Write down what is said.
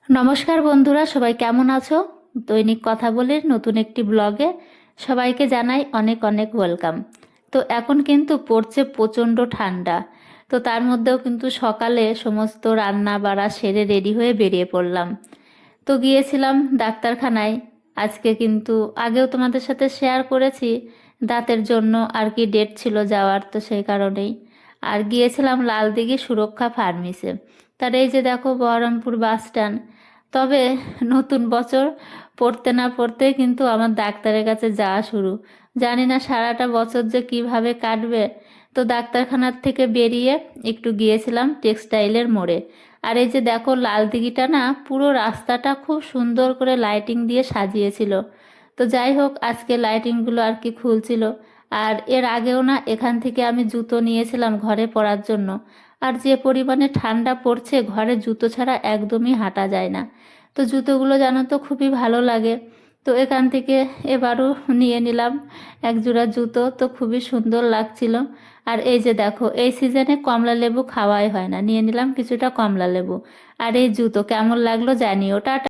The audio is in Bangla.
নমস্কার বন্ধুরা, সবাই কেমন আছো? দৈনিক কথা বলির নতুন একটি ব্লগে সবাইকে জানাই অনেক অনেক ওয়েলকাম। তো এখন কিন্তু পড়ছে প্রচণ্ড ঠান্ডা। তো তার মধ্যেও কিন্তু সকালে সমস্ত রান্না বাড়া সেরে রেডি হয়ে বেরিয়ে পড়লাম। তো গিয়েছিলাম ডাক্তারখানায়। আজকে কিন্তু আগেও তোমাদের সাথে শেয়ার করেছি, দাঁতের জন্য আর কি ডেট ছিল যাওয়ার, তো সেই কারণেই আর গিয়েছিলাম লালদিঘি সুরক্ষা ফার্মেসে। তার এই যে দেখো বহরমপুর বাস স্ট্যান্ড। তবে নতুন বছর পড়তে না পড়তেই কিন্তু আমার ডাক্তারের কাছে যাওয়া শুরু। জানি না সারাটা বছর যে কিভাবে কাটবে। তো ডাক্তারখানার থেকে বেরিয়ে একটু গিয়েছিলাম টেক্সটাইলের মোড়ে। আর এই যে দেখো লাল দিঘিটা না, পুরো রাস্তাটা খুব সুন্দর করে লাইটিং দিয়ে সাজিয়েছিল। তো যাই হোক, আজকে লাইটিংগুলো আর কি খুলছিল। আর এর আগেও না এখান থেকে আমি জুতো নিয়েছিলাম ঘরে পরার জন্য। আর যে পরিমাণে ঠান্ডা পড়ছে, ঘরে জুতো ছাড়া একদমই হাঁটা যায় না। তো জুতোগুলো জানো তো খুবই ভালো লাগে। তো এখান থেকে এবারও নিয়ে নিলাম এক জোড়া জুতো, তো খুবই সুন্দর লাগছিল। আর এই যে দেখো, এই সিজনে কমলা লেবু খাওয়াই হয় না, নিয়ে নিলাম কিছুটা কমলা লেবু। আর এই জুতো কেমন লাগলো জানিও। টাটা।